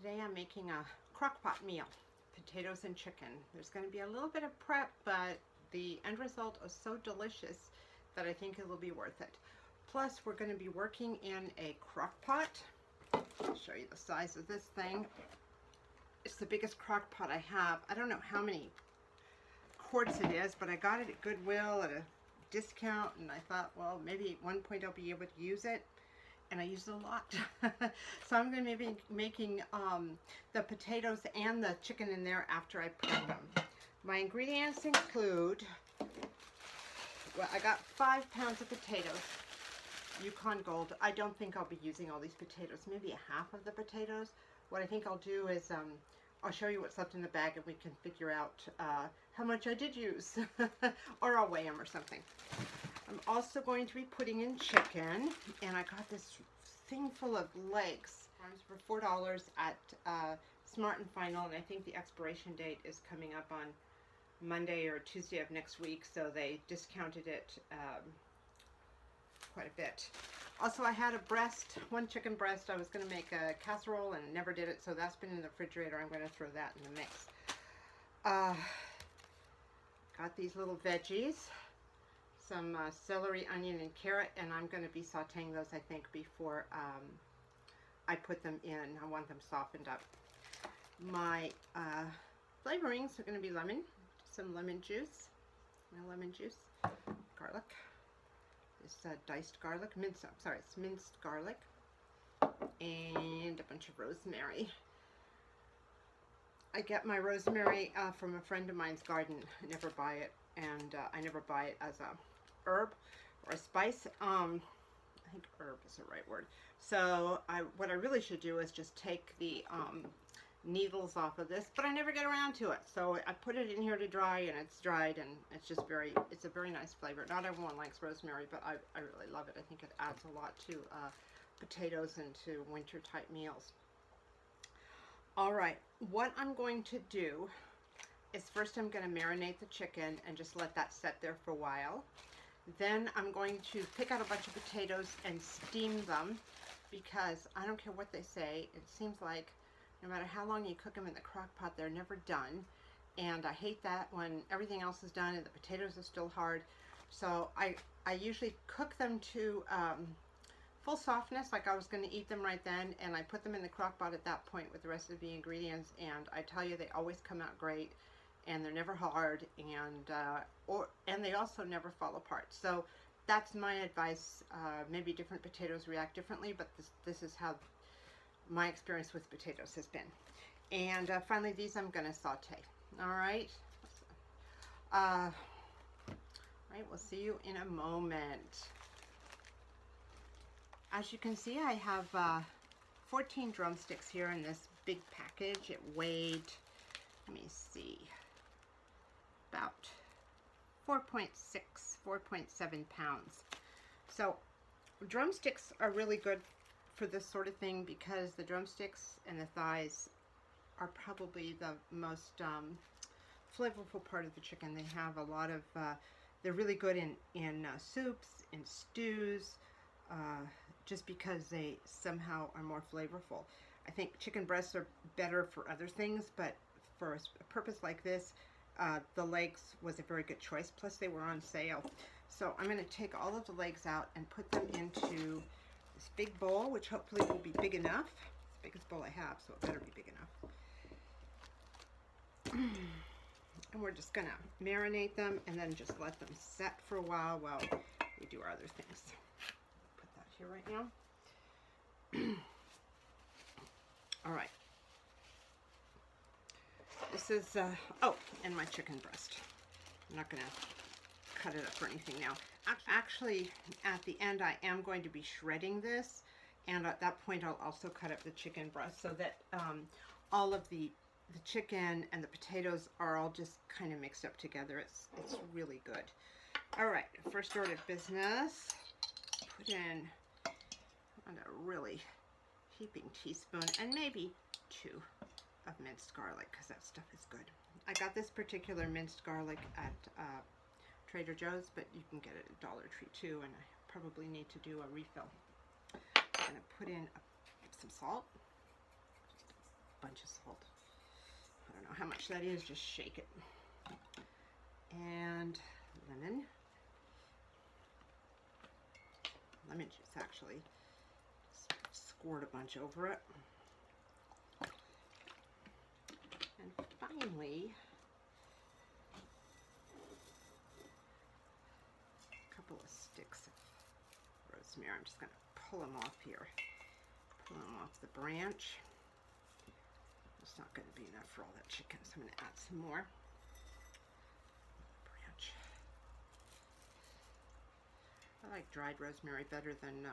Today I'm making a crock-pot meal, potatoes and chicken. There's going to be a little bit of prep, but the end result is so delicious that I think it will be worth it. Plus, we're going to be working in a crock-pot. I'll show you the size of this thing. It's the biggest crock-pot I have. I don't know how many quarts it is, but I got it at Goodwill at a discount, and I thought, well, maybe at one point I'll be able to use it. And I use it a lot. So I'm going to be making the potatoes and the chicken in there after I prep them. My ingredients include, well, I got 5 pounds of potatoes, Yukon Gold. I don't think I'll be using all these potatoes, maybe a half of the potatoes. What I think I'll do is I'll show you what's left in the bag and we can figure out how much I did use. Or I'll weigh them or something. I'm also going to be putting in chicken, and I got this thing full of legs for $4 at Smart and Final, and I think the expiration date is coming up on Monday or Tuesday of next week, so they discounted it quite a bit. Also, I had one chicken breast. I was going to make a casserole and never did it, so that's been in the refrigerator. I'm going to throw that in the mix. Got these little veggies. Some celery, onion, and carrot, and I'm going to be sauteing those, I think, before I put them in. I want them softened up. My flavorings are going to be lemon, some lemon juice, garlic, this diced garlic, it's minced garlic, and a bunch of rosemary. I get my rosemary from a friend of mine's garden. I never buy it, and I never buy it as a herb or a spice. I think herb is the right word. So what I really should do is just take the needles off of this, but I never get around to it. So I put it in here to dry, and it's dried, and it's just it's a very nice flavor. Not everyone likes rosemary, but I really love it. I think it adds a lot to potatoes and to winter type meals. All right, what I'm going to do is first I'm going to marinate the chicken and just let that set there for a while. Then I'm going to pick out a bunch of potatoes and steam them, because I don't care what they say, it seems like no matter how long you cook them in the crock pot, they're never done. And I hate that when everything else is done and the potatoes are still hard. So I usually cook them to full softness, like I was going to eat them right then, and I put them in the crock pot at that point with the rest of the ingredients, and I tell you, they always come out great. And they're never hard, and they also never fall apart. So that's my advice. Maybe different potatoes react differently, but this is how my experience with potatoes has been. And finally, these I'm going to saute. All right. Right. We'll see you in a moment. As you can see, I have 14 drumsticks here in this big package. It weighed, let me see, about 4.7 pounds. So drumsticks are really good for this sort of thing, because the drumsticks and the thighs are probably the most flavorful part of the chicken. They have a lot of, they're really good in soups, in stews, just because they somehow are more flavorful. I think chicken breasts are better for other things, but for a purpose like this, the legs was a very good choice. Plus they were on sale. So I'm going to take all of the legs out and put them into this big bowl, which hopefully will be big enough. It's the biggest bowl I have, so it better be big enough. And we're just going to marinate them and then just let them set for a while we do our other things. Put that here right now. All right. This is, oh, and my chicken breast. I'm not going to cut it up or anything now. Actually, at the end, I am going to be shredding this, and at that point, I'll also cut up the chicken breast so that all of the chicken and the potatoes are all just kind of mixed up together. It's really good. All right, first order of business. Put in a really heaping teaspoon, and maybe 2 of minced garlic, because that stuff is good. I got this particular minced garlic at Trader Joe's, but you can get it at Dollar Tree too, and I probably need to do a refill. I'm going to put in some salt, bunch of salt. I don't know how much that is, just shake it. And lemon. Lemon juice, actually. Squirt a bunch over it. And finally, a couple of sticks of rosemary. I'm just going to pull them off here. Pull them off the branch. It's not going to be enough for all that chicken, so I'm going to add some more. Branch. I like dried rosemary better than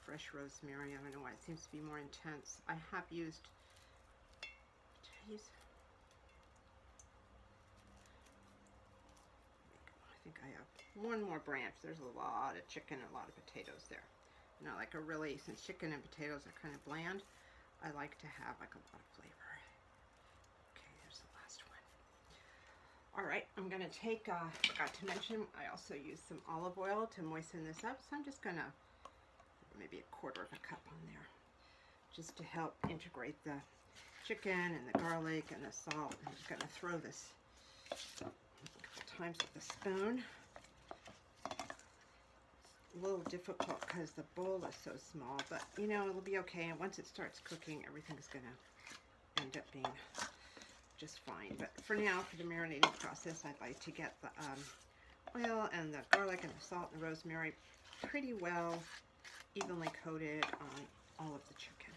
fresh rosemary. I don't know why, it seems to be more intense. I have used, I think I have one more branch. There's a lot of chicken and a lot of potatoes there. You know, like since chicken and potatoes are kind of bland, I like to have like a lot of flavor. Okay, there's the last one. All right, I'm gonna take, forgot to mention, I also used some olive oil to moisten this up, so I'm just gonna, maybe a quarter of a cup on there, just to help integrate the chicken and the garlic and the salt. I'm just gonna throw this a couple times with the spoon. A little difficult because the bowl is so small, but you know, it'll be okay. And once it starts cooking, everything's gonna end up being just fine. But for now, for the marinating process, I'd like to get the oil and the garlic and the salt and the rosemary pretty well evenly coated on all of the chicken.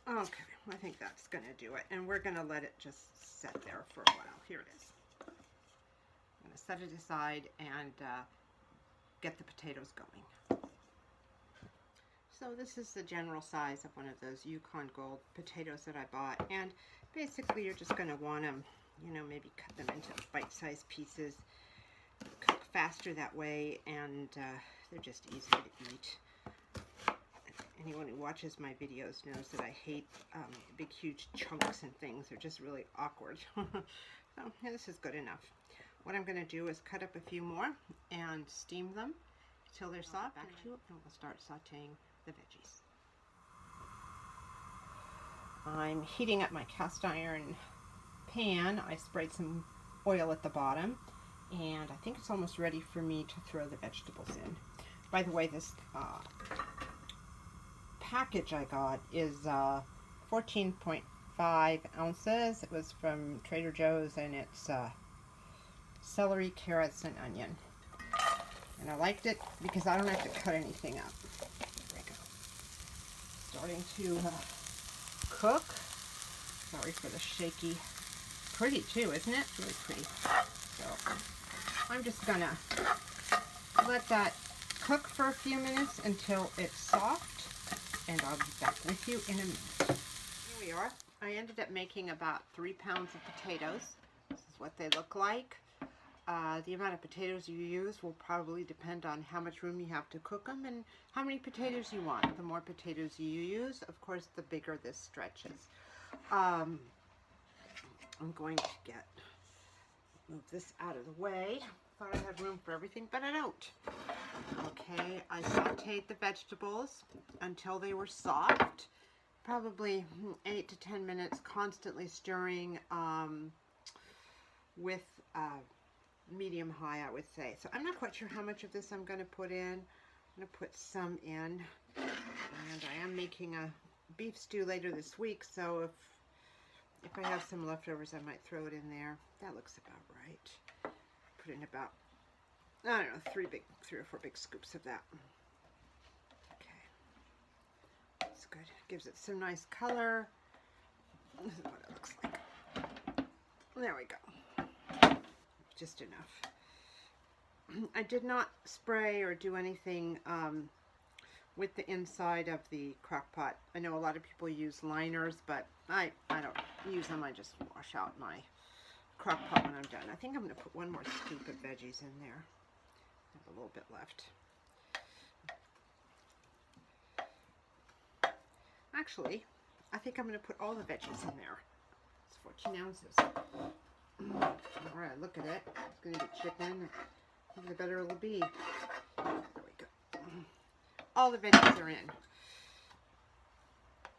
Okay, I think that's gonna do it. And we're gonna let it just set there for a while. Here it is. I'm going to set it aside and get the potatoes going. So this is the general size of one of those Yukon Gold potatoes that I bought, and basically you're just going to want them, you know, maybe cut them into bite-sized pieces, cook faster that way, and they're just easy to eat. Anyone who watches my videos knows that I hate big huge chunks and things. They're just really awkward. So yeah, this is good enough. What I'm going to do is cut up a few more and steam them until they're soft. Back to it, and we'll start sauteing the veggies. I'm heating up my cast iron pan. I sprayed some oil at the bottom, and I think it's almost ready for me to throw the vegetables in. By the way, this package I got is 14.5 ounces. It was from Trader Joe's, and it's celery, carrots, and onion. And I liked it because I don't have to cut anything up. There we go. Starting to cook. Sorry for the shaky. Pretty too, isn't it? Really pretty. So I'm just gonna let that cook for a few minutes until it's soft, and I'll be back with you in a minute. Here we are. I ended up making about 3 pounds of potatoes. This is what they look like. The amount of potatoes you use will probably depend on how much room you have to cook them and how many potatoes you want. The more potatoes you use, of course, the bigger this stretches. I'm going to move this out of the way. Thought I had room for everything, but I don't. Okay, I sauteed the vegetables until they were soft. Probably 8 to 10 minutes, constantly stirring with medium high, I would say. So I'm not quite sure how much of this I'm going to put in. I'm going to put some in, and I am making a beef stew later this week, so if I have some leftovers, I might throw it in there. That looks about right. Put in about, I don't know, 3 or 4 big scoops of that. Okay, that's good. Gives it some nice color. This is what it looks like. There we go. Just enough. I did not spray or do anything with the inside of the crock pot. I know a lot of people use liners, but I don't use them. I just wash out my crock pot when I'm done. I think I'm going to put 1 more scoop of veggies in there. I have a little bit left. Actually, I think I'm going to put all the veggies in there. It's 14 ounces. Alright, look at it. It's going to be chicken. The better it'll be. There we go. All the veggies are in.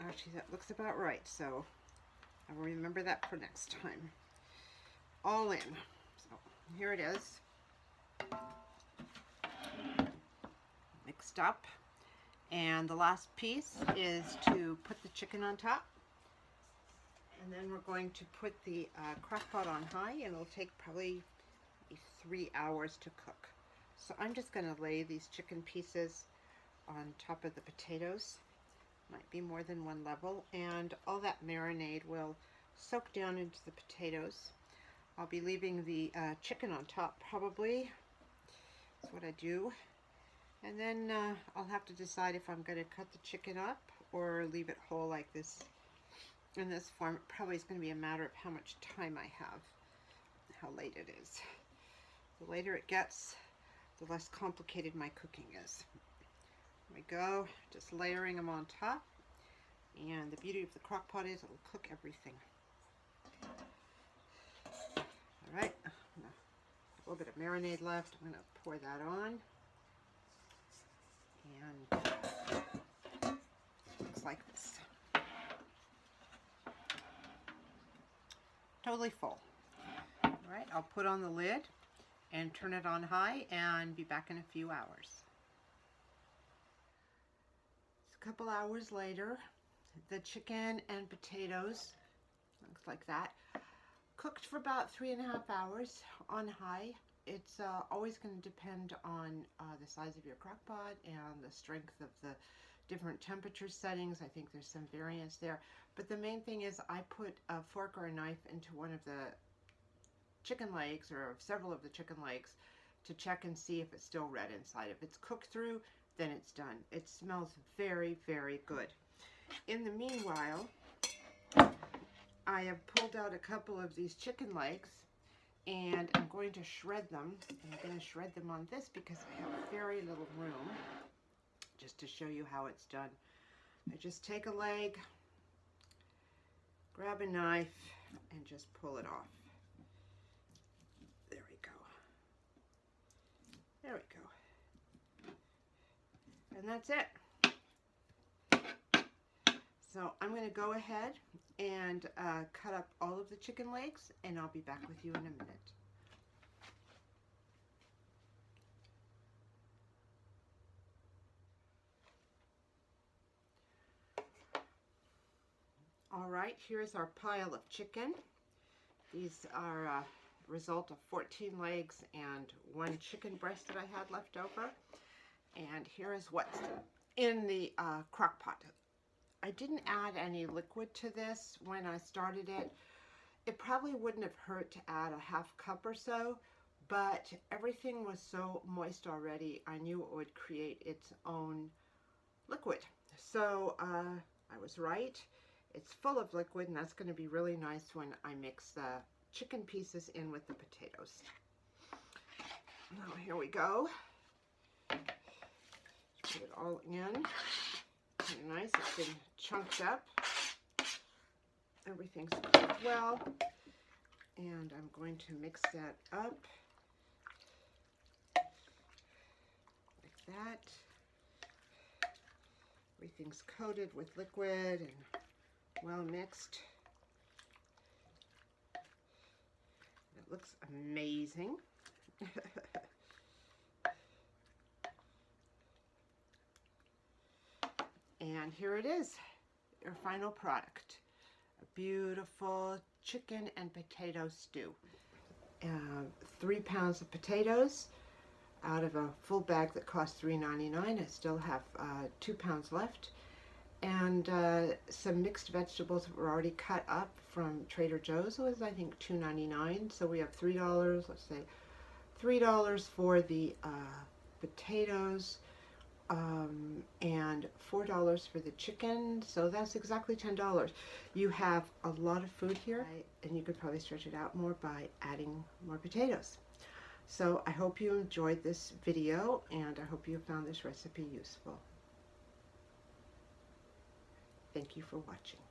Actually, that looks about right, so I will remember that for next time. All in. So here it is. Mixed up. And the last piece is to put the chicken on top. And then we're going to put the crock pot on high, and it'll take probably 3 hours to cook. So I'm just going to lay these chicken pieces on top of the potatoes. Might be more than one level, and all that marinade will soak down into the potatoes. I'll be leaving the chicken on top probably. That's what I do. And then I'll have to decide if I'm going to cut the chicken up or leave it whole like this in this form. It probably is going to be a matter of how much time I have, how late it is. The later it gets, the less complicated my cooking is. There we go, just layering them on top. And the beauty of the crock pot is it will cook everything. All right, a little bit of marinade left. I'm going to pour that on. And looks like this. Totally full. All right, I'll put on the lid and turn it on high and be back in a few hours. It's a couple hours later. The chicken and potatoes, looks like that, cooked for about 3.5 hours on high. It's always going to depend on the size of your crock pot and the strength of the different temperature settings. I think there's some variance there. But the main thing is I put a fork or a knife into one of the chicken legs or several of the chicken legs to check and see if it's still red inside. If it's cooked through, then it's done. It smells very, very good. In the meanwhile, I have pulled out a couple of these chicken legs and I'm going to shred them. And I'm going to shred them on this because I have very little room, just to show you how it's done. I just take a leg, grab a knife, and just pull it off. There we go. There we go. And that's it. So I'm going to go ahead and cut up all of the chicken legs, and I'll be back with you in a minute. All right, here's our pile of chicken. These are a result of 14 legs and 1 chicken breast that I had left over. And here is what's in the crock pot. I didn't add any liquid to this when I started it. It probably wouldn't have hurt to add a ½ cup or so, but everything was so moist already, I knew it would create its own liquid. So I was right. It's full of liquid, and that's going to be really nice when I mix the chicken pieces in with the potatoes. Now here we go. Put it all in. Kind of nice. It's been chunked up. Everything's cooked well. And I'm going to mix that up like that. Everything's coated with liquid and well mixed. It looks amazing. And here it is, your final product. A beautiful chicken and potato stew. 3 pounds of potatoes out of a full bag that cost $3.99. I still have 2 pounds left. And some mixed vegetables that were already cut up from Trader Joe's. It was, I think, $2.99. So we have $3, let's say $3 for the potatoes, and $4 for the chicken. So that's exactly $10. You have a lot of food here, and you could probably stretch it out more by adding more potatoes. So I hope you enjoyed this video, and I hope you found this recipe useful. Thank you for watching.